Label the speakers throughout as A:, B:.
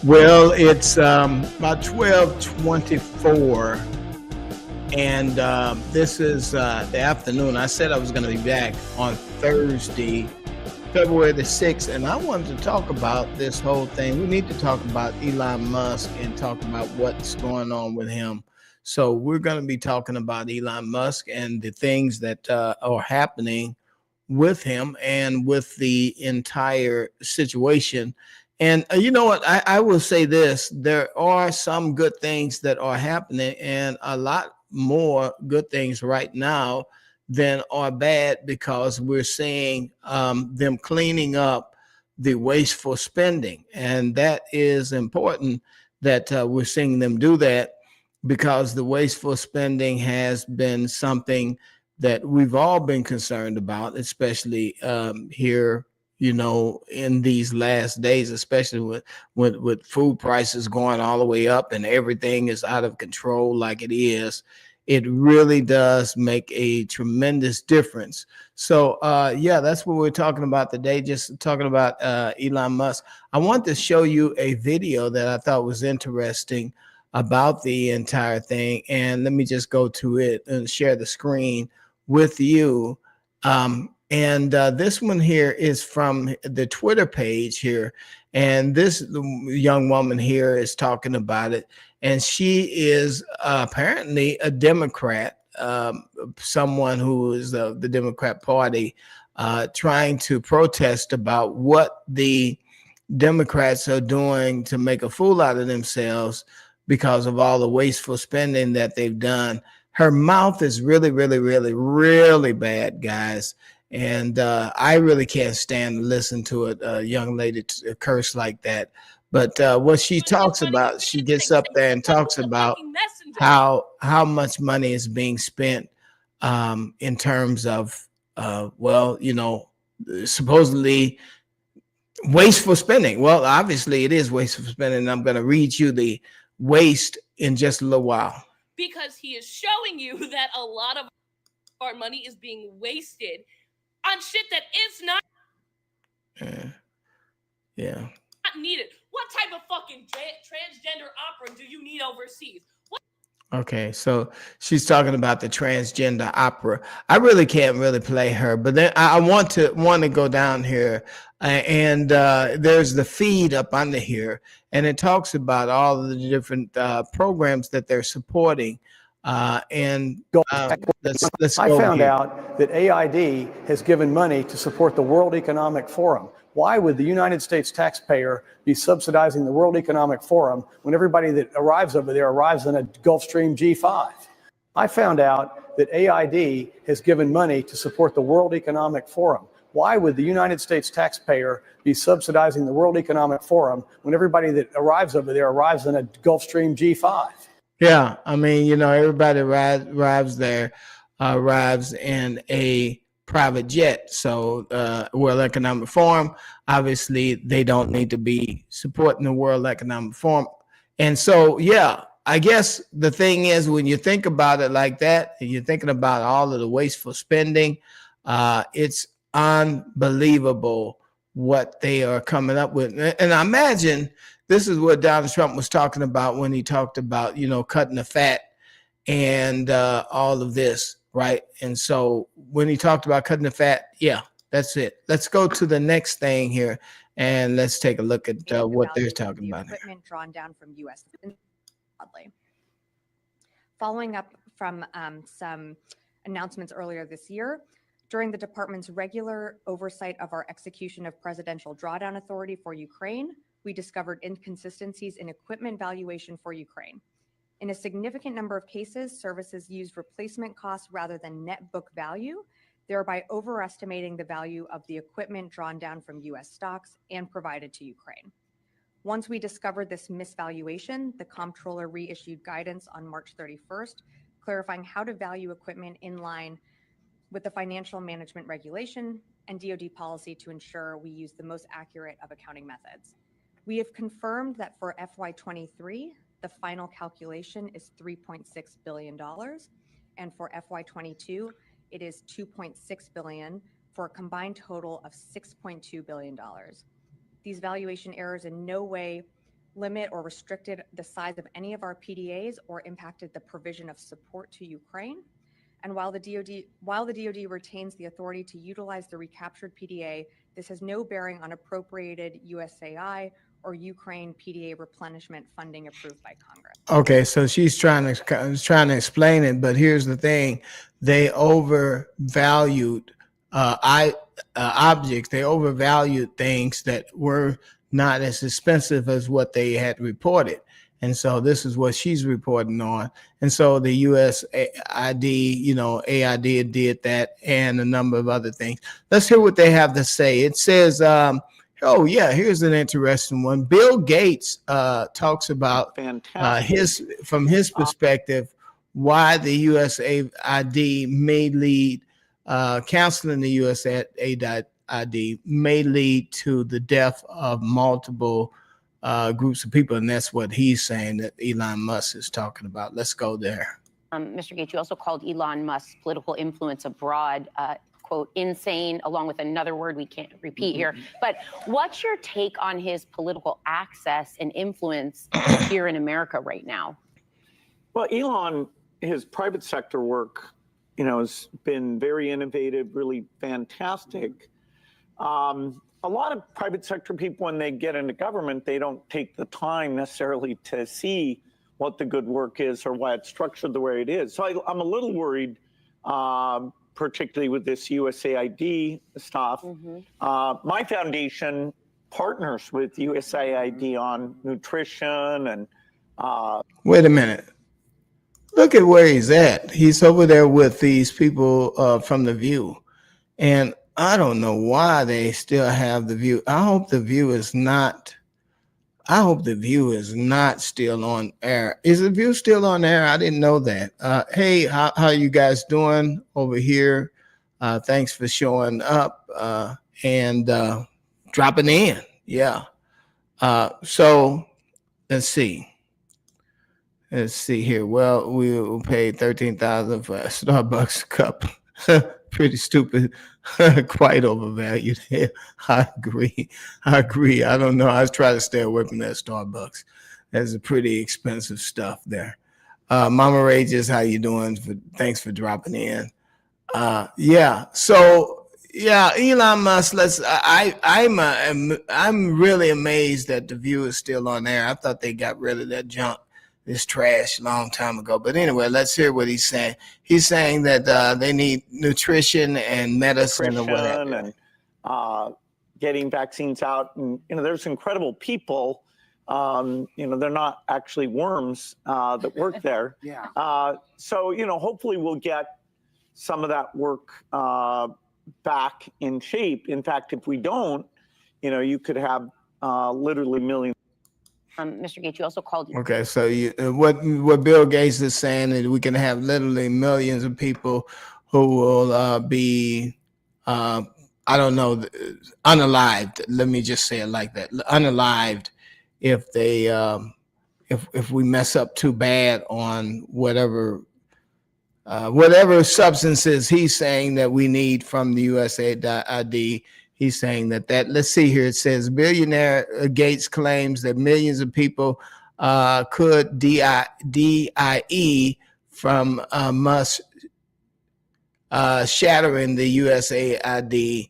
A: Well, it's about 12:24, and this is the afternoon. I said I was going to be back on Thursday, February the 6th, and I wanted to talk about this whole thing. We need to talk about Elon Musk and talk about what's going on with him. So we're going to be talking about Elon Musk and the things that are happening with him and with the entire situation. And you know what? I will say this: there are some good things that are happening, and a lot more good things right now than are bad, because we're seeing them cleaning up the wasteful spending. And that is important that we're seeing them do that, because the wasteful spending has been something that we've all been concerned about, especially here, in these last days, especially with food prices going all the way up and everything is out of control like it is. It really does make a tremendous difference. So, yeah, that's what we're talking about today. Just talking about Elon Musk. I want to show you a video that I thought was interesting about the entire thing. And let me just go to it and share the screen with you. And this one here is from the Twitter page here. And this young woman here is talking about it. And she is apparently a Democrat, someone who is the Democrat Party, trying to protest about what the Democrats are doing to make a fool out of themselves because of all the wasteful spending that they've done. Her mouth is really, really, really, really bad, guys. And I really can't stand to listen to a young lady curse like that. But what she talks about, she gets up there and talks about how much money is being spent in terms of, supposedly wasteful spending. Well, obviously it is wasteful spending. And I'm going to read you the waste in just a little while.
B: Because he is showing you that a lot of our money is being wasted on shit that is not not needed. What type of fucking transgender opera do you need overseas?
A: Okay, so she's talking about the transgender opera. I really can't really play her, but then I want to go down here, and there's the feed up under here, and it talks about all of the different programs that they're supporting. Let's go.
C: I found out that AID has given money to support the World Economic Forum. Why would the United States taxpayer be subsidizing the World Economic Forum when everybody that arrives over there arrives in a Gulfstream G5? I found out that AID has given money to support the World Economic Forum. Why would the United States taxpayer be subsidizing the World Economic Forum when everybody that arrives over there arrives in a Gulfstream G5?
A: Yeah, I mean, everybody arrives in a private jet. So World Economic Forum, obviously they don't need to be supporting the World Economic Forum. And so, yeah, I guess the thing is, when you think about it like that, and you're thinking about all of the wasteful spending, it's unbelievable what they are coming up with. And I imagine this is what Donald Trump was talking about when he talked about, cutting the fat and all of this, right? And so when he talked about cutting the fat, yeah, that's it. Let's go to the next thing here, and let's take a look at what they're talking about.
D: Equipment drawn down from U.S. Following up from some announcements earlier this year, during the department's regular oversight of our execution of Presidential Drawdown Authority for Ukraine, we discovered inconsistencies in equipment valuation for Ukraine. In a significant number of cases, services used replacement costs rather than net book value, thereby overestimating the value of the equipment drawn down from U.S. stocks and provided to Ukraine. Once we discovered this misvaluation, the comptroller reissued guidance on March 31st, clarifying how to value equipment in line with the financial management regulation and DoD policy to ensure we use the most accurate of accounting methods. We have confirmed that for FY23, the final calculation is $3.6 billion, and for FY22, it is $2.6 billion, for a combined total of $6.2 billion. These valuation errors in no way limit or restricted the size of any of our PDAs or impacted the provision of support to Ukraine. And while the DoD retains the authority to utilize the recaptured PDA, this has no bearing on appropriated USAI or Ukraine PDA replenishment funding approved by Congress.
A: Okay, so she's trying to explain it, but here's the thing: they overvalued objects. They overvalued things that were not as expensive as what they had reported. And so this is what she's reporting on. And so the USAID, AID did that and a number of other things. Let's hear what they have to say. It says, here's an interesting one. Bill Gates talks about from his perspective, why the USAID may lead, canceling the USAID may lead to the death of multiple groups of people, and that's what he's saying that Elon Musk is talking about. Let's go there.
E: Mr. Gates, you also called Elon Musk's political influence abroad, quote, insane, along with another word we can't repeat here. But what's your take on his political access and influence here in America right now?
F: Well, Elon, his private sector work, has been very innovative, really fantastic. A lot of private sector people, when they get into government, they don't take the time necessarily to see what the good work is or why it's structured the way it is. So I'm a little worried, particularly with this USAID stuff. My foundation partners with USAID on nutrition and...
A: Wait a minute. Look at where he's at. He's over there with these people from The View. And I don't know why they still have The View. I hope The View is not still on air. Is The View still on air? I didn't know that. Hey, how you guys doing over here? Thanks for showing up and dropping in. Yeah. So let's see. Let's see here. Well, we will pay $13,000 for a Starbucks cup. Pretty stupid, quite overvalued. Yeah, I agree. I don't know. I try to stay away from that Starbucks. That's a pretty expensive stuff there. Mama Rages, how you doing? Thanks for dropping in. So Elon Musk. I'm really amazed that The View is still on there. I thought they got rid of that junk, this trash, a long time ago. But anyway, let's hear what he's saying. He's saying that they need nutrition and medicine or whatever.
F: And getting vaccines out. And, there's incredible people. They're not actually worms that work there.
A: Yeah.
F: So, hopefully we'll get some of that work back in shape. In fact, if we don't, you could have literally millions.
E: Mr. Gates, you also called.
A: Okay, so what Bill Gates is saying is we can have literally millions of people who will be, unalived. Let me just say it like that, unalived, if they if we mess up too bad on whatever substances he's saying that we need from the USAID. He's saying that let's see here. It says billionaire Gates claims that millions of people could DIE from Musk shattering the USAID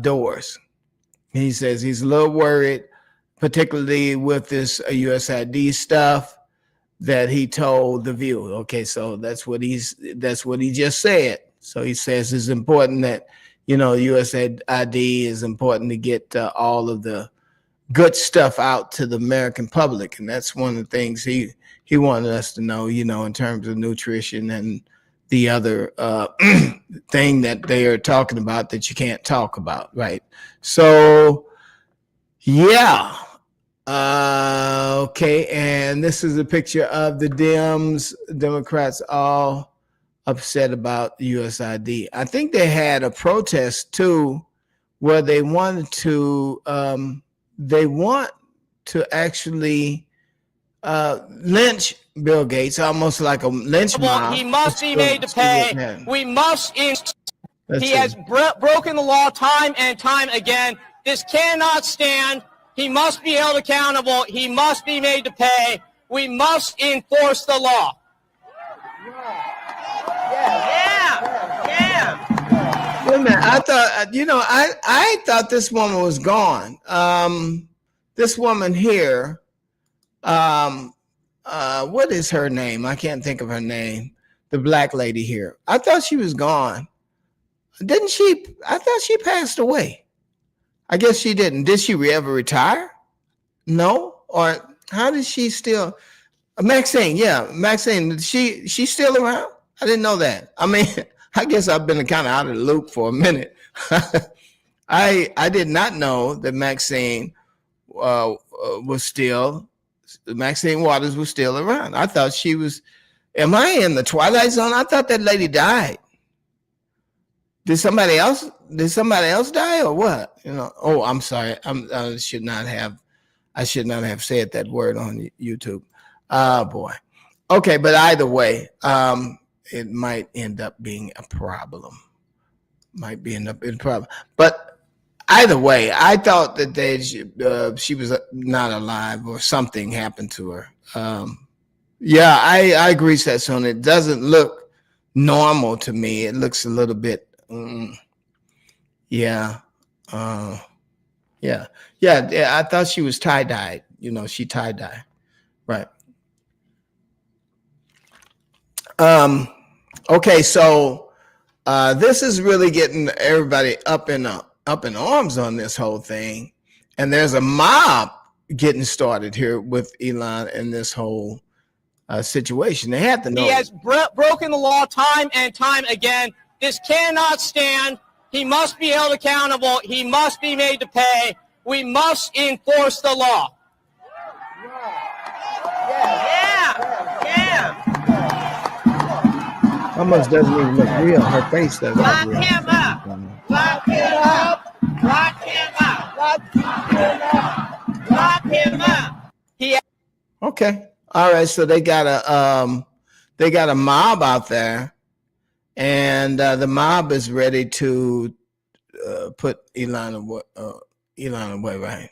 A: doors. He says he's a little worried, particularly with this USAID stuff that he told The View. Okay, so that's what he just said. So he says it's important that USAID is important to get all of the good stuff out to the American public, and that's one of the things he wanted us to know. In terms of nutrition and the other thing that they are talking about that you can't talk about, right? So, yeah. Okay, and this is a picture of the Democrats all upset about USAID. I think they had a protest too, where they want to actually lynch Bill Gates, almost like a lynch mob.
G: He must be made to pay. We must. He has broken the law time and time again. This cannot stand. He must be held accountable. He must be made to pay. We must enforce the law.
A: Wait a minute. I thought, I thought this woman was gone. This woman here, what is her name? I can't think of her name. The black lady here. I thought she was gone. Didn't she? I thought she passed away. I guess she didn't. Did she ever retire? No? Or how did she still? Maxine, yeah. Maxine, she's still around? I didn't know that. I mean, I guess I've been kind of out of the loop for a minute. I did not know that Maxine Maxine Waters was still around. I thought she was. Am I in the Twilight Zone? I thought that lady died. Did somebody else die or what? Oh, I'm sorry. I should not have said that word on YouTube. Oh boy. Okay, but either way, it might end up being a problem. But either way, I thought that she was not alive or something happened to her. Yeah, I agree, Setson. It doesn't look normal to me. It looks a little bit, yeah. I thought she was tie-dyed. She tie-dyed, right? Okay, so this is really getting everybody up in arms on this whole thing, and there's a mob getting started here with Elon and this whole situation. They have to know.
G: He has broken the law time and time again. This cannot stand. He must be held accountable. He must be made to pay. We must enforce the law.
A: Almost doesn't even look real. Her face doesn't look real.
G: Lock him up. Lock him up. Lock him up. Lock him up.
A: Okay. All right. So they got a mob out there, and the mob is ready to put Elon away. Right.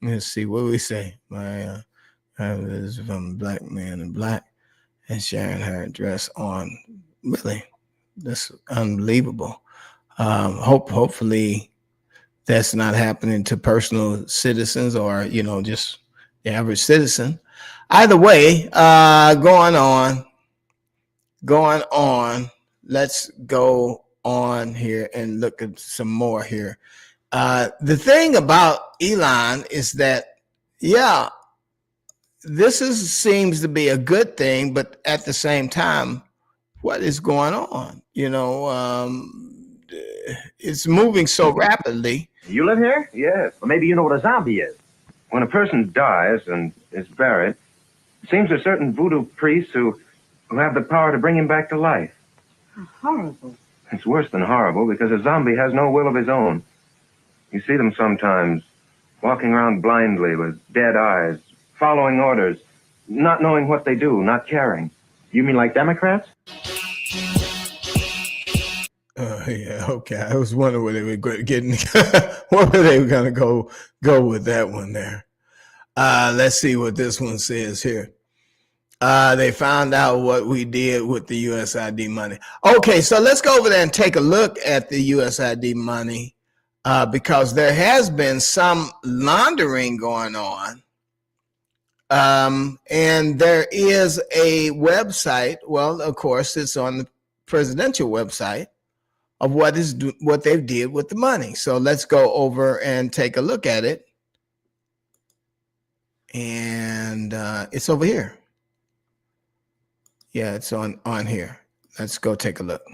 A: Let's see what we say. My is from Black Man in Black and sharing her address on. Really, that's unbelievable. Hopefully that's not happening to personal citizens or just the average citizen. Either way, going on. Let's go on here and look at some more here. The thing about Elon is that, this seems to be a good thing, but at the same time, what is going on? It's moving so rapidly.
H: You live here? Yes. Well, maybe you know what a zombie is. When a person dies and is buried, it seems there's certain voodoo priests who have the power to bring him back to life.
I: How horrible.
H: It's worse than horrible because a zombie has no will of his own. You see them sometimes walking around blindly with dead eyes, following orders, not knowing what they do, not caring. You mean like Democrats?
A: Yeah, okay. I was wondering where they were getting, where they were going to go with that one there. Let's see what this one says here. They found out what we did with the USID money. Okay, so let's go over there and take a look at the USID money because there has been some laundering going on. And there is a website. Well, of course, it's on the presidential website of what they did with the money. So let's go over and take a look at it. And it's over here. Yeah, it's on here. Let's go take a look.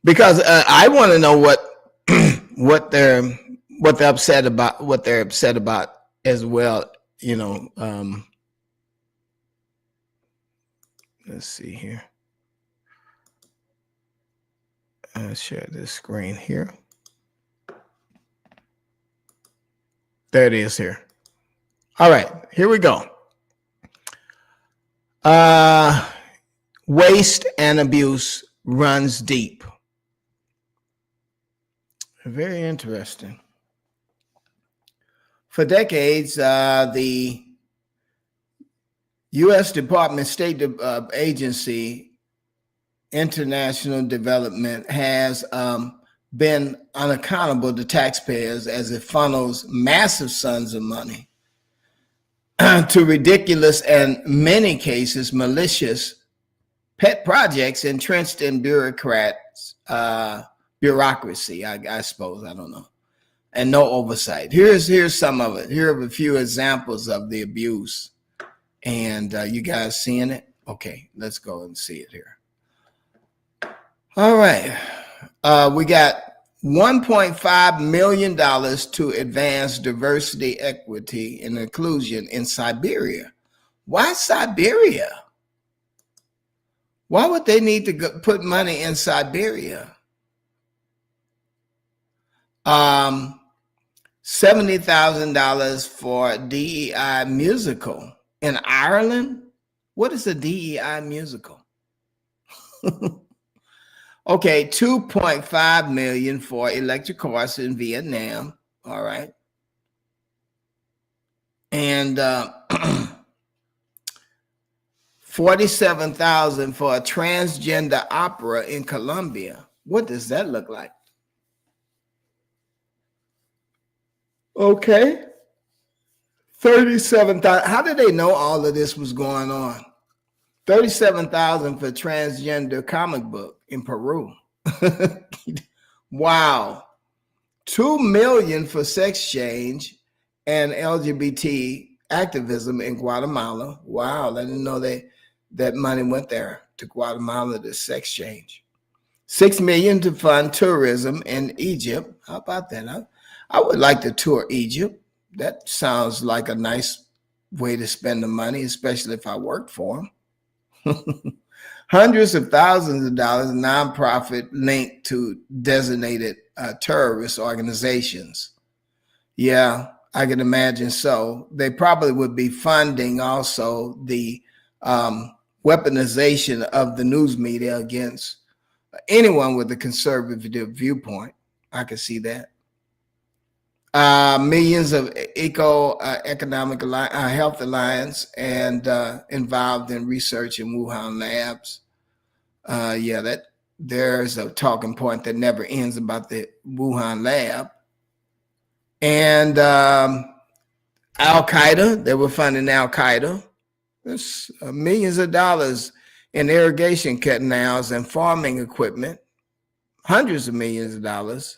A: Because I want to know what they're upset about as well. Let's see here. I'll share this screen here. There it is here. All right, here we go. Waste and abuse runs deep. Very interesting. For decades, the U.S. Department of State Agency, International Development, has been unaccountable to taxpayers as it funnels massive sums of money to ridiculous and, in many cases, malicious pet projects entrenched in bureaucracy, I suppose, I don't know, and no oversight. Here's some of it. Here are a few examples of the abuse. And you guys seeing it? Okay, let's go and see it here. All right. We got $1.5 million to advance diversity, equity, and inclusion in Siberia. Why Siberia? Why would they need to put money in Siberia? $70,000 for DEI musical in Ireland. What is a DEI musical? Okay, $2.5 million for electric cars in Vietnam. All right. And $47,000 for a transgender opera in Colombia. What does that look like? Okay. $37,000. How did they know all of this was going on? $37,000 for transgender comic book in Peru. Wow. $2 million for sex change and LGBT activism in Guatemala. Wow, I didn't know that money went there to Guatemala to sex change. $6 million to fund tourism in Egypt. How about that? I would like to tour Egypt. That sounds like a nice way to spend the money, especially if I worked for them. Hundreds of thousands of dollars nonprofit linked to designated terrorist organizations. Yeah, I can imagine so. They probably would be funding also the weaponization of the news media against anyone with a conservative viewpoint. I can see that. Millions of economic health alliance and involved in research in Wuhan labs. Yeah, that there's a talking point that never ends about the Wuhan lab. And Al-Qaeda, they were funding Al-Qaeda. There's millions of dollars in irrigation canals and farming equipment, hundreds of millions of dollars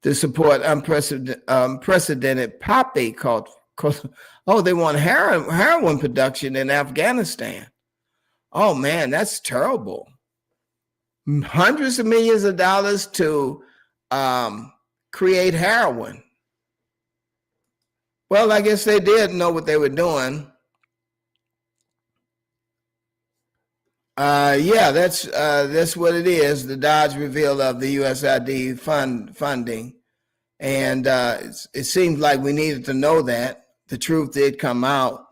A: to support unprecedented poppy culture. Oh, they want heroin production in Afghanistan. Oh man, that's terrible. Hundreds of millions of dollars to create heroin. Well, I guess they did know what they were doing. Yeah, that's what it is. The Dodge reveal of the USAID funding, and it seems like we needed to know that. The truth did come out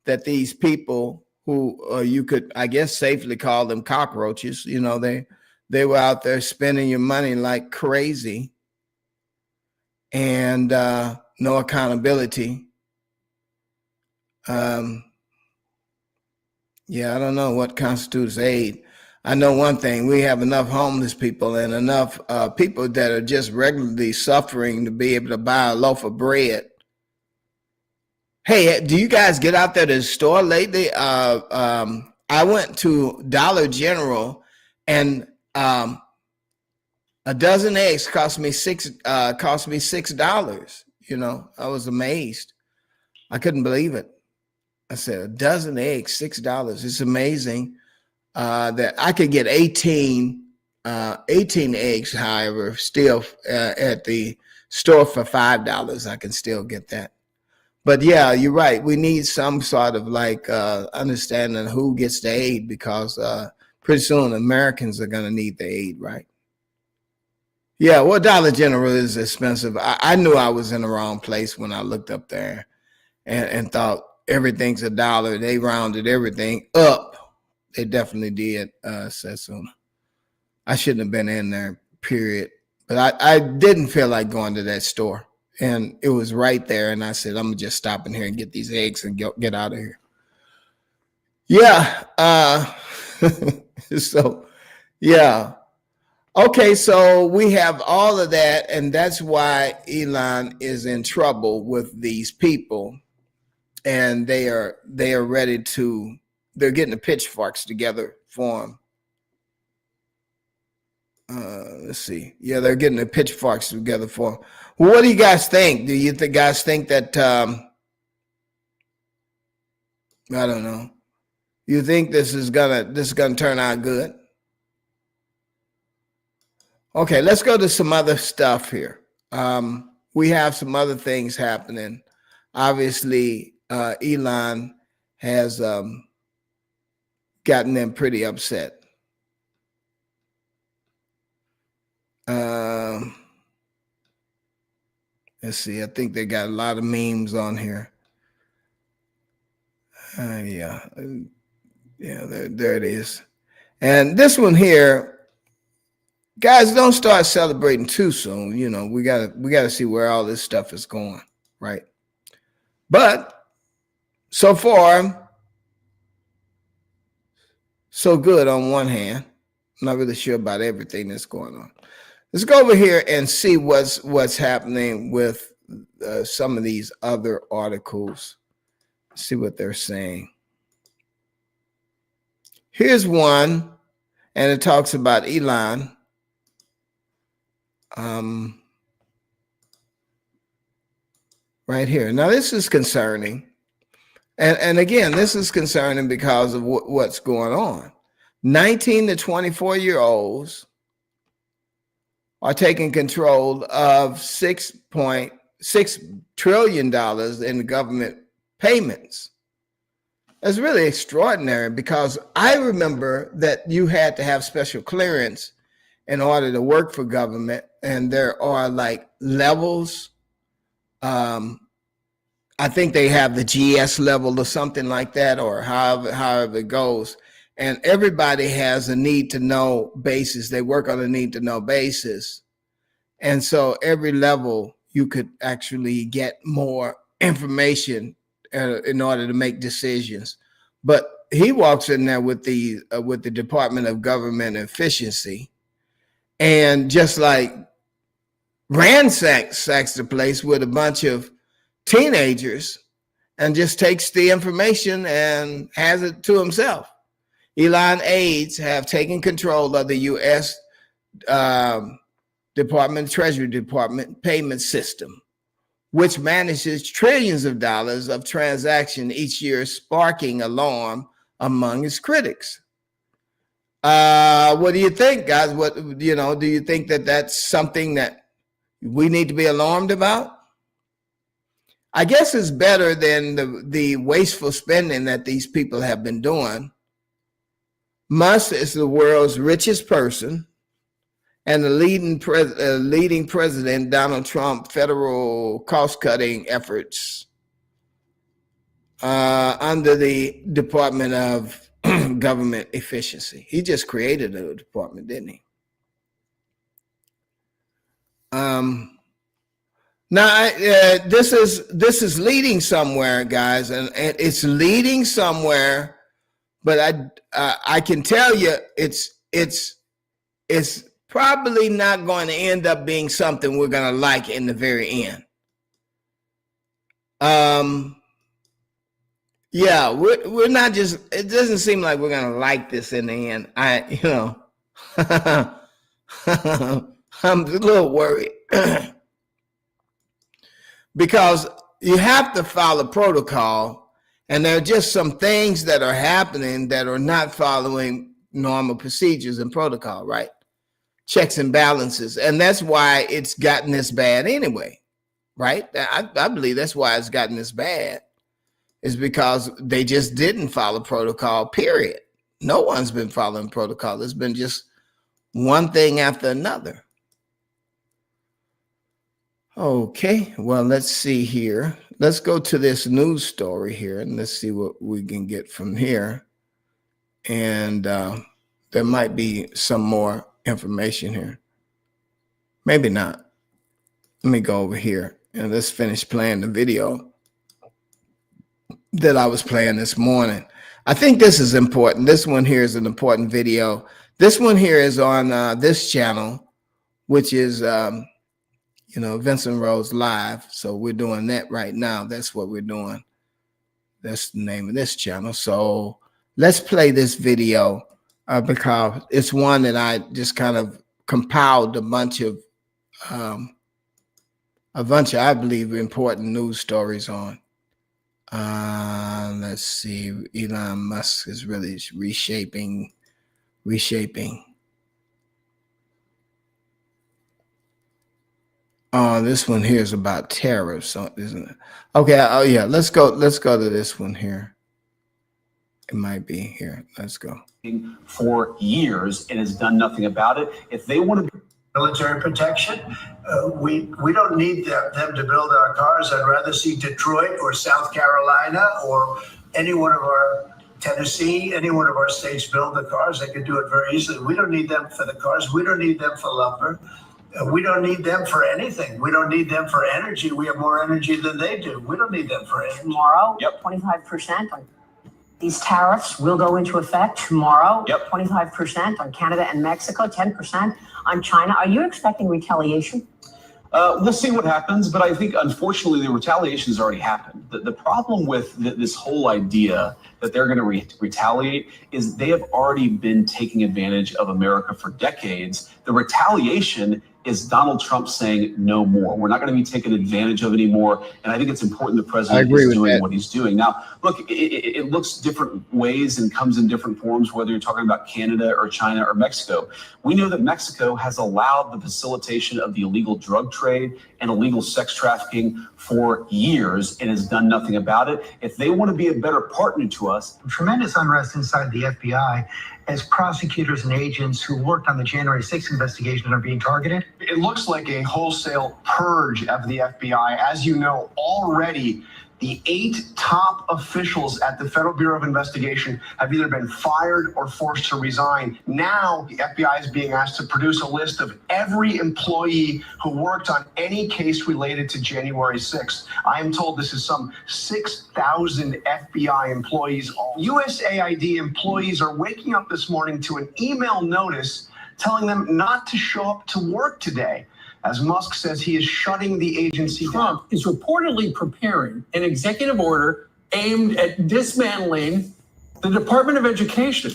A: that these people, who you could, I guess, safely call them cockroaches, you know, they were out there spending your money like crazy, and no accountability. Yeah, I don't know what constitutes aid. I know one thing: we have enough homeless people and enough people that are just regularly suffering to be able to buy a loaf of bread. Hey, do you guys get out there to the store lately? I went to Dollar General, and a dozen eggs cost me $6. You know, I was amazed. I couldn't believe it. I said, a dozen eggs, $6. It's amazing that I could get 18 eggs, however, still at the store for $5. I can still get that. But yeah, you're right. We need some sort of like understanding who gets the aid, because pretty soon Americans are going to need the aid, right? Yeah, well, Dollar General is expensive. I knew I was in the wrong place when I looked up there and thought everything's $1. They rounded everything up. They definitely did, said so. I shouldn't have been in there, period. But I didn't feel like going to that store. and it was right there. And I said, I'm gonna just stop in here and get these eggs and get out of here. Yeah. So, yeah. Okay, so we have all of that, and that's why Elon is in trouble with these people, and they are ready to. They're getting the pitchforks together for him. Let's see. Yeah, they're getting the pitchforks together for him. Well, what do you guys think? Do you guys think that? I don't know. You think this is gonna turn out good? Okay, let's go to some other stuff here. We have some other things happening. Obviously, Elon has gotten them pretty upset. Let's see. I think they got a lot of memes on here. Yeah, there it is. And this one here, guys, don't start celebrating too soon. You know, we gotta see where all this stuff is going, right? But so far, so good on one hand. I'm not really sure about everything that's going on. Let's go over here and see what's happening with some of these other articles. See what they're saying. Here's one, and it talks about Elon. Right here. Now, this is concerning. And again, this is concerning because of what's going on. 19 to 24-year-olds are taking control of $6.6 trillion in government payments. That's really extraordinary because I remember that you had to have special clearance in order to work for government, and there are like levels. I think they have the GS level or something like that, or however it goes. And everybody has a need to know basis. They work on a need to know basis. And so every level you could actually get more information in order to make decisions. But he walks in there with the Department of Government Efficiency, and just like ransacks the place with a bunch of teenagers and just takes the information and has it to himself. Elon aides have taken control of the U.S. Treasury Department payment system, which manages trillions of dollars of transaction each year, sparking alarm among its critics. What do you think, guys? Do you think that that's something that we need to be alarmed about? I guess it's better than the wasteful spending that these people have been doing. Musk is the world's richest person, and the leading president, Donald Trump, federal cost-cutting efforts under the Department of Government Efficiency. He just created a department, didn't he? Now, this is leading somewhere, guys, and it's leading somewhere. But I can tell you, it's probably not going to end up being something we're going to like in the very end. Yeah, we're not just. It doesn't seem like we're going to like this in the end. I'm a little worried because you have to follow protocol. And there are just some things that are happening that are not following normal procedures and protocol, right? Checks and balances. And that's why it's gotten this bad anyway, right? I believe that's why it's gotten this bad, is because they just didn't follow protocol, period. No one's been following protocol. It's been just one thing after another. Okay, well, let's see here. Let's go to this news story here, and let's see what we can get from here. And there might be some more information here. Maybe not. Let me go over here And let's finish playing the video that I was playing this morning. I think this is important. This one here is an important video. This one here is on this channel, which is, Vincent Rose Live. So we're doing that right now. That's what we're doing. That's the name of this channel. So let's play this video because it's one that I just kind of compiled a bunch of, I believe, important news stories on. Let's see. Elon Musk is really reshaping. This one here is about tariffs, isn't it? Okay. Oh yeah. Let's go to this one here. It might be here. Let's go.
J: For years and has done nothing about it. If they want to
K: military protection, we don't need them to build our cars. I'd rather see Detroit or South Carolina or any one of our Tennessee, any one of our states build the cars. They could do it very easily. We don't need them for the cars. We don't need them for lumber. We don't need them for anything. We don't need them for energy. We have more energy than they do. We don't need them for energy.
I: Tomorrow,
J: Yep.
I: 25% on these tariffs will go into effect tomorrow.
J: Yep.
I: 25% on Canada and Mexico, 10% on China. Are you expecting retaliation?
J: We'll see what happens, but I think unfortunately the retaliation has already happened. The problem with this whole idea that they're going to retaliate is they have already been taking advantage of America for decades. The retaliation is Donald Trump saying no more. We're not going to be taken advantage of anymore. And I think it's important the president is doing what he's doing. Now, look, it looks different ways and comes in different forms, whether you're talking about Canada or China or Mexico. We know that Mexico has allowed the facilitation of the illegal drug trade and illegal sex trafficking for years and has done nothing about it. If they want to be a better partner to us.
K: Tremendous unrest inside the FBI as prosecutors and agents who worked on the January 6th investigation are being targeted.
J: It looks like a wholesale purge of the FBI. As you know, already the 8 top officials at the Federal Bureau of Investigation have either been fired or forced to resign. Now the FBI is being asked to produce a list of every employee who worked on any case related to January 6th. I am told this is some 6,000 FBI employees. USAID employees are waking up this morning to an email notice telling them not to show up to work today, as Musk says he is shutting the agency down.
L: Trump is reportedly preparing an executive order aimed at dismantling the Department of Education.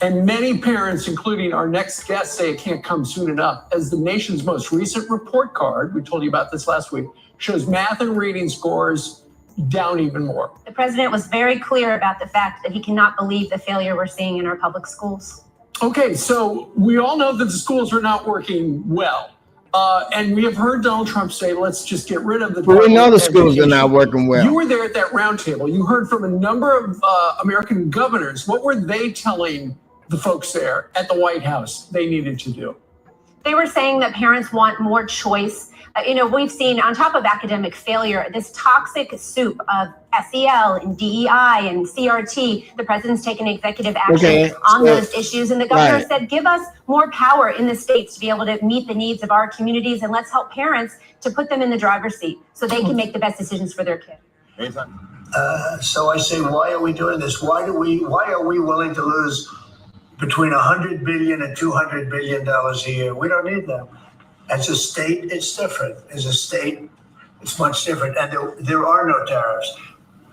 L: And many parents, including our next guest, say it can't come soon enough, as the nation's most recent report card, we told you about this last week, shows math and reading scores down even more.
M: The president was very clear about the fact that he cannot believe the failure we're seeing in our public schools.
L: Okay, so we all know that the schools are not working well. And we have heard Donald Trump say, let's just get rid of the.
A: But we know the schools are not working well.
L: You were there at that roundtable. You heard from a number of American governors. What were they telling the folks there at the White House they needed to do?
M: They were saying that parents want more choice. We've seen, on top of academic failure, this toxic soup of SEL and DEI and CRT. The president's taken executive action on those issues. And the governor said, give us more power in the states to be able to meet the needs of our communities. And let's help parents to put them in the driver's seat so they can make the best decisions for their kids.
K: So I say, why are we doing this? Why are we willing to lose between $100 billion and $200 billion a year? We don't need them. As a state, it's different. As a state, it's much different. And there are no tariffs.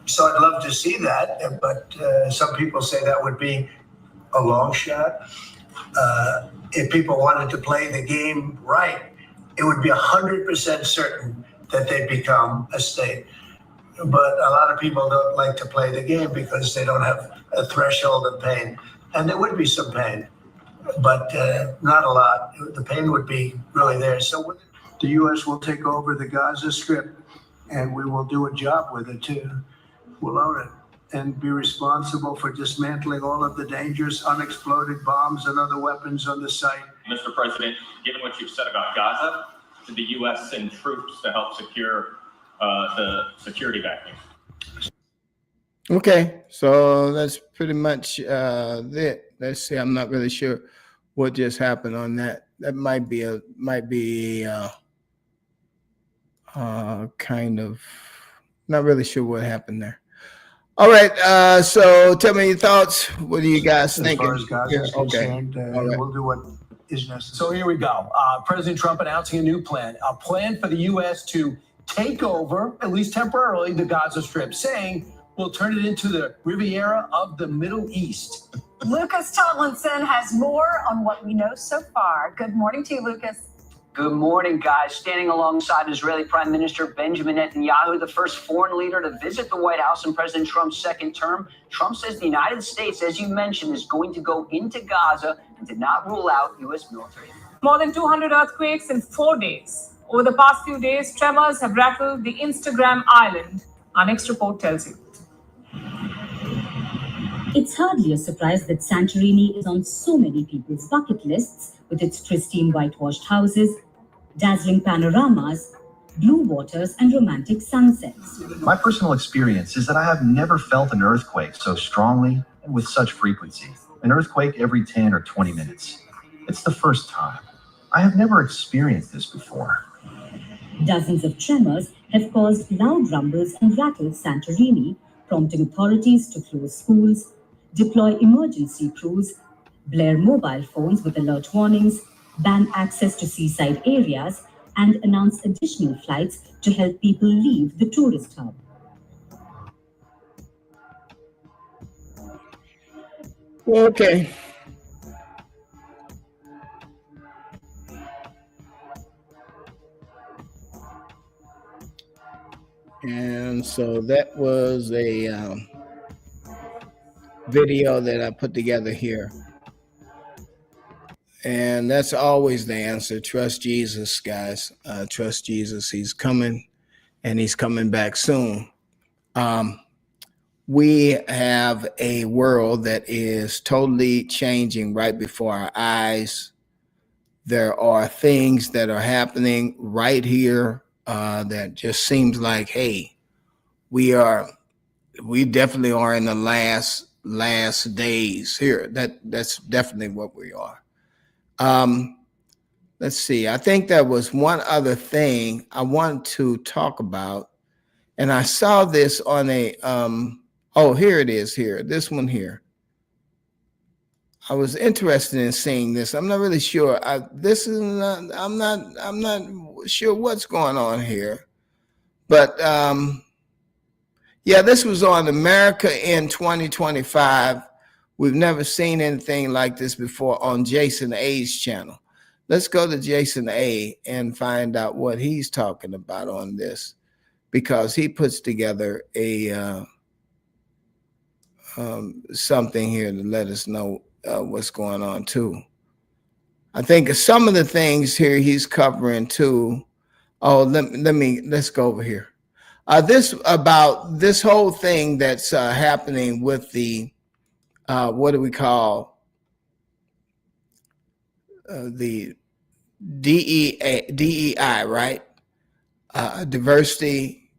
K: So I'd love to see that. But some people say that would be a long shot. If people wanted to play the game right, it would be 100% certain that they'd become a state. But a lot of people don't like to play the game because they don't have a threshold of pain. And there would be some pain, but not a lot. The pain would be really there. So the U.S. will take over the Gaza Strip, and we will do a job with it too. We'll own it and be responsible for dismantling all of the dangerous unexploded bombs and other weapons on the site.
N: Mr. President, given what you've said about Gaza, did the U.S. send troops to help secure the security backing?
A: Okay, so that's pretty much it. Let's see. I'm not really sure what just happened on that. That might be kind of not really sure what happened there. All right, so tell me your thoughts. What are you guys thinking?
K: As far as Gaza is concerned,
A: All right.
K: we'll do what is necessary.
L: So here we go. President Trump announcing a plan for the U.S. to take over, at least temporarily, the Gaza Strip, saying we'll turn it into the Riviera of the Middle East.
O: Lucas Tomlinson has more on what we know so far. Good morning to you, Lucas.
P: Good morning, guys. Standing alongside Israeli Prime Minister Benjamin Netanyahu, the first foreign leader to visit the White House in President Trump's second term, Trump says the United States, as you mentioned, is going to go into Gaza and did not rule out U.S. military.
O: More than 200 earthquakes in 4 days. Over the past few days, tremors have rattled the Instagram island. Our next report tells you.
Q: It's hardly a surprise that Santorini is on so many people's bucket lists with its pristine whitewashed houses, dazzling panoramas, blue waters, and romantic sunsets.
R: My personal experience is that I have never felt an earthquake so strongly and with such frequency. An earthquake every 10 or 20 minutes. It's the first time. I have never experienced this before.
Q: Dozens of tremors have caused loud rumbles and rattled Santorini, prompting authorities to close schools, deploy emergency crews, blare mobile phones with alert warnings, ban access to seaside areas, and announce additional flights to help people leave the tourist hub.
A: Okay. And so that was a video that I put together here. And that's always the answer. Trust Jesus, guys. Trust Jesus. He's coming, and he's coming back soon. We have a world that is totally changing right before our eyes. There are things that are happening right here that just seems like, hey, we definitely are in the last days here. That's definitely what we are. Let's see. I think there was one other thing I wanted to talk about, and I saw this on a oh, here it is here. This one here. I was interested in seeing this. I'm not really sure. I'm not sure what's going on here. But yeah, this was on America in 2025. We've never seen anything like this before on Jason A's channel. Let's go to Jason A and find out what he's talking about on this, because he puts together a something here to let us know what's going on too. I think some of the things here he's covering too. Oh, let's go over here. This whole thing that's happening with the what do we call the DEI, right? Diversity,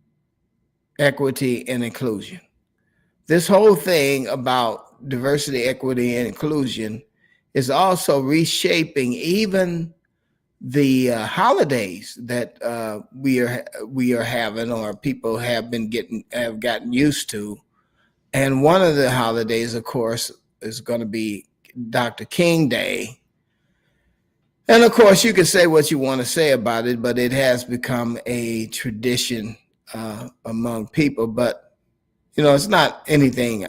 A: equity, and inclusion. This whole thing about diversity, equity, and inclusion is also reshaping even the holidays that we are having, or people have gotten used to. And one of the holidays, of course, is going to be Dr. King Day. And of course, you can say what you want to say about it, but it has become a tradition among people. But, you know, it's not anything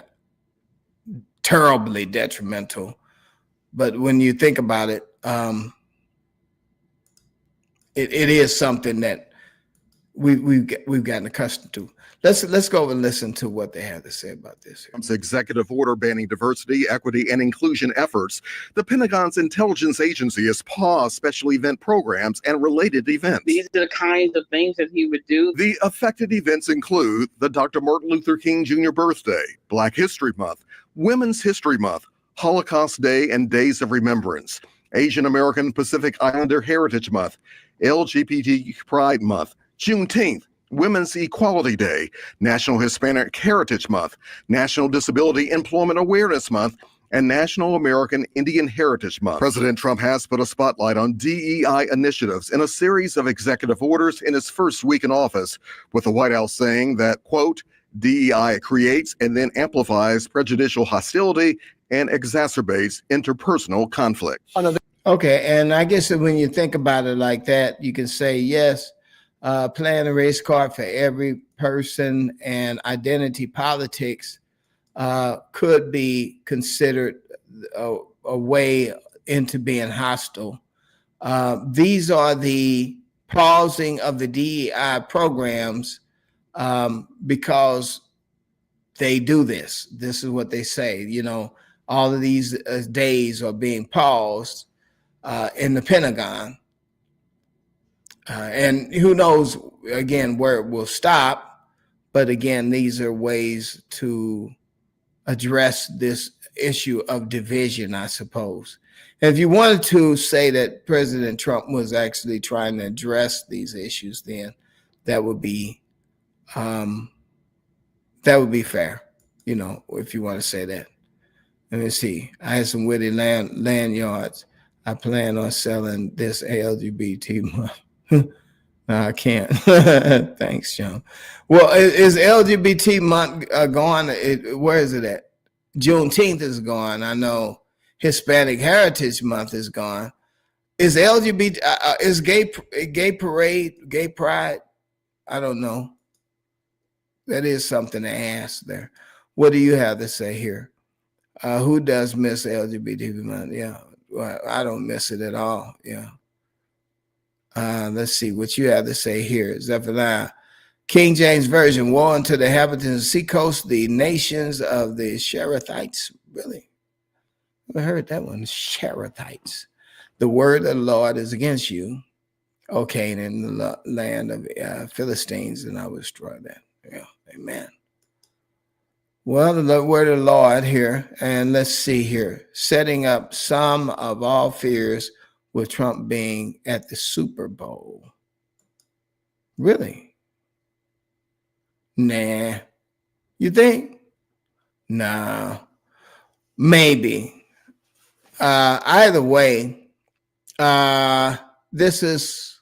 A: terribly detrimental. But when you think about it, it is something that we've gotten accustomed to. Let's go and listen to what they have to say about this.
S: Trump's executive order banning diversity, equity, and inclusion efforts. The Pentagon's intelligence agency has paused special event programs and related events.
T: These are the kinds of things that he would do.
S: The affected events include the Dr. Martin Luther King Jr. birthday, Black History Month, Women's History Month, Holocaust Day and Days of Remembrance, Asian American Pacific Islander Heritage Month, LGBT Pride Month, Juneteenth, Women's Equality Day, National Hispanic Heritage Month, National Disability Employment Awareness Month, and National American Indian Heritage Month. President Trump has put a spotlight on DEI initiatives in a series of executive orders in his first week in office, with the White House saying that, quote, DEI creates and then amplifies prejudicial hostility and exacerbates interpersonal conflict.
A: Okay, and I guess that when you think about it like that, you can say, yes, playing a race card for every person and identity politics could be considered a way into being hostile. These are the pausing of the DEI programs because they do this. This is what they say. You know, all of these days are being paused in the Pentagon. And who knows, again, where it will stop. But again, these are ways to address this issue of division, I suppose. And if you wanted to say that President Trump was actually trying to address these issues, then that would be fair, you know, if you want to say that. Let me see. I had some witty lanyards. I plan on selling this LGBT month. No, I can't. Thanks, John. Well, is LGBT month gone? Where is it at? Juneteenth is gone. I know Hispanic Heritage Month is gone. Is LGBT, is gay parade, gay pride? I don't know. That is something to ask there. What do you have to say here? Who does miss LGBT month? Yeah, well, I don't miss it at all. Yeah. Let's see what you have to say here. Zephaniah, King James Version, woe unto the inhabitants of the seacoast, the nations of the Sherethites. Really? I heard that one. Sherethites. The word of the Lord is against you, O Cain, in the land of Philistines, and I will destroy that. Yeah, amen. Well, the word of the Lord here, and let's see here. Setting up some of all fears with Trump being at the Super Bowl. Really? Nah. You think? Nah. Maybe. Either way, this is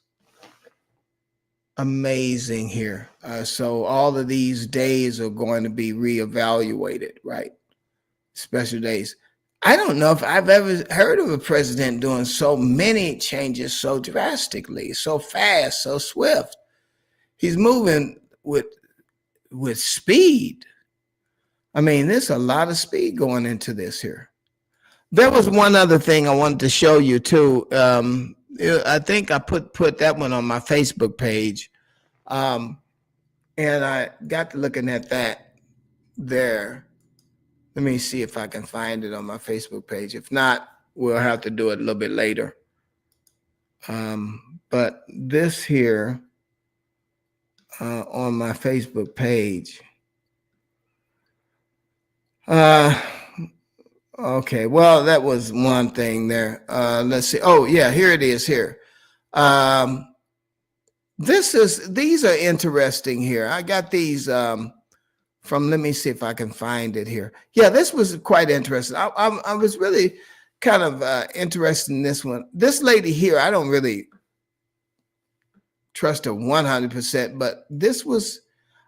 A: amazing here. So all of these days are going to be reevaluated, right? Special days. I don't know if I've ever heard of a president doing so many changes so drastically, so fast, so swift. He's moving with speed. I mean, there's a lot of speed going into this here. There was one other thing I wanted to show you too. I think I put that one on my Facebook page. And I got to looking at that there. Let me see if I can find it on my Facebook page. If not, we'll have to do it a little bit later. But this here on my Facebook page. Okay, well, that was one thing there. Let's see. Oh, yeah, here it is here. These are interesting here. I got these from, let me see if I can find it here. Yeah, this was quite interesting. I was really kind of interested in this one. This lady here, I don't really trust her 100%, but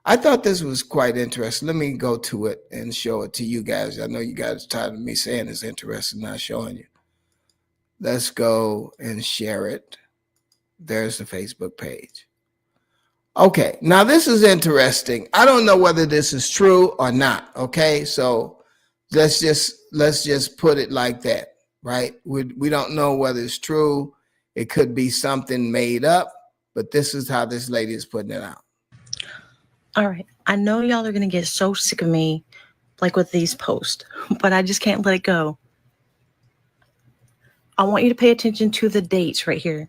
A: I thought this was quite interesting. Let me go to it and show it to you guys. I know you guys are tired of me saying it's interesting, not showing you. Let's go and share it. There's the Facebook page. Okay, now this is interesting. I don't know whether this is true or not. Okay, so let's just put it like that, right? We don't know whether it's true. It could be something made up, but this is how this lady is putting it out.
U: All right, I know y'all are gonna get so sick of me, like with these posts, but I just can't let it go. I want you to pay attention to the dates right here.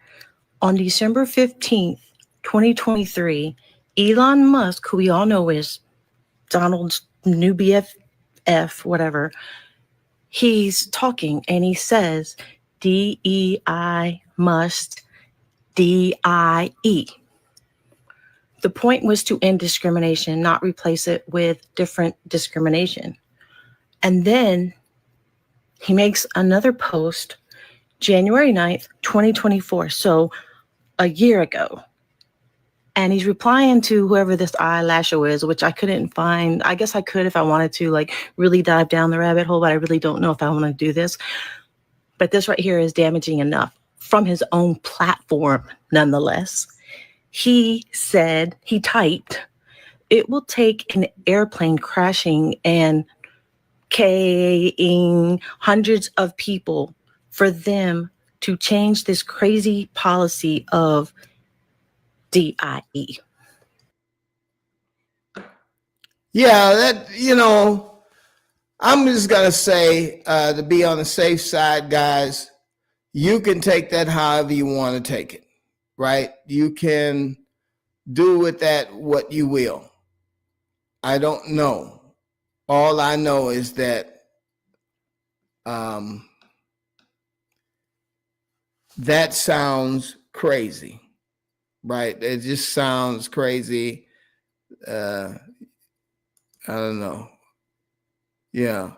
U: On December 15th, 2023, Elon Musk, who we all know is Donald's new BFF, whatever, he's talking and he says, DEI must DIE. The point was to end discrimination, not replace it with different discrimination. And then He makes another post January 9th, 2024. So a year ago. And he's replying to whoever this eyelasher is, which I couldn't find. I guess I could if I wanted to, like, really dive down the rabbit hole, but I really don't know if I want to do this. But this right here is damaging enough from his own platform, nonetheless. He said, he typed, "It will take an airplane crashing and KAing hundreds of people for them to change this crazy policy of DIE."
A: Yeah, that, you know, I'm just going to say, to be on the safe side, guys, you can take that however you want to take it, right? You can do with that what you will. I don't know. All I know is that that sounds crazy, right? It just sounds crazy. I don't know. Yeah.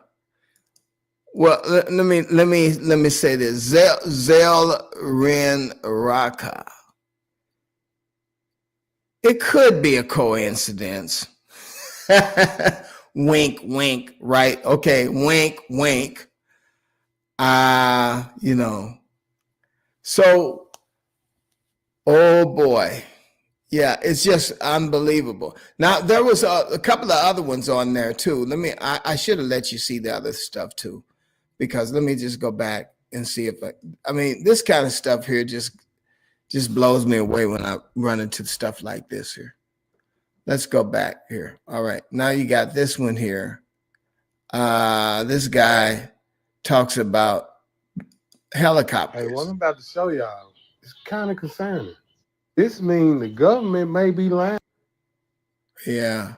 A: Well, let me say this. Zel Ren Raka. It could be a coincidence. Wink, wink, right? Okay, wink, wink. You know. So, oh boy. Yeah, it's just unbelievable. Now, there was a couple of other ones on there too. I should have let you see the other stuff too, because let me just go back and see if I mean, this kind of stuff here just blows me away when I run into stuff like this here. Let's go back here. All right, now you got this one here. This guy talks about helicopters.
B: Hey, what I'm about to show y'all is kind of concerning. This means the government may be lying.
A: Yeah,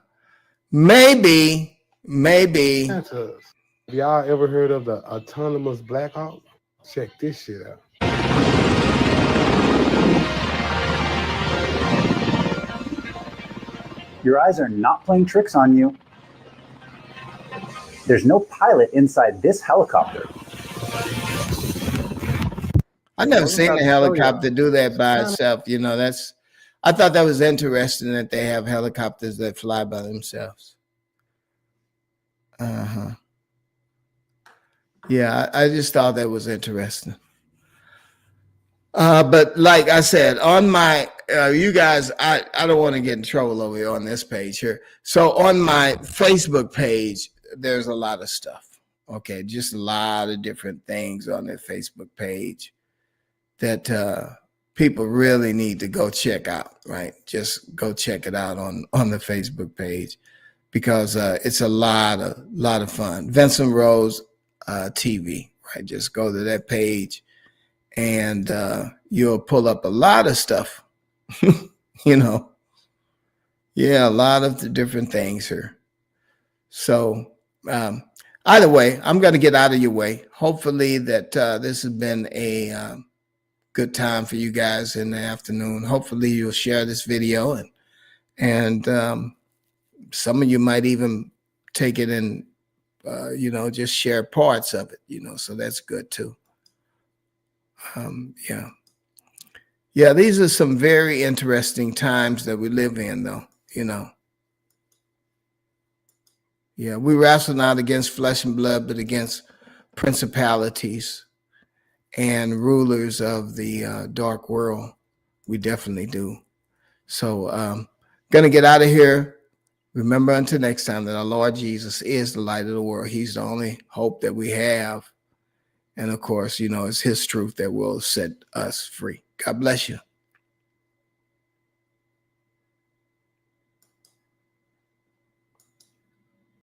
A: maybe.
B: Have y'all ever heard of the autonomous Black Hawk? Check this shit out.
V: Your eyes are not playing tricks on you. There's no pilot inside this helicopter.
A: I've never seen a helicopter do that by itself. You know, I thought that was interesting that they have helicopters that fly by themselves. Yeah, I just thought that was interesting. But like I said, on my, you guys, I don't want to get in trouble over here on this page here. So on my Facebook page, there's a lot of stuff. Okay, just a lot of different things on their Facebook page that people really need to go check out, right? Just go check it out on the Facebook page, because it's a lot of fun. Vincent Rose TV, right? Just go to that page and you'll pull up a lot of stuff, you know. Yeah, a lot of the different things here. So either way, I'm going to get out of your way. Hopefully that this has been a good time for you guys in the afternoon. Hopefully you'll share this video, and some of you might even take it and you know, just share parts of it, you know, so that's good too. Yeah, these are some very interesting times that we live in, though, you know. Yeah, we wrestle not against flesh and blood, but against principalities and rulers of the dark world. We definitely do. So gonna get out of here. Remember, until next time, that our Lord Jesus is the light of the world. He's the only hope that we have. And of course, you know, it's his truth that will set us free. God bless you.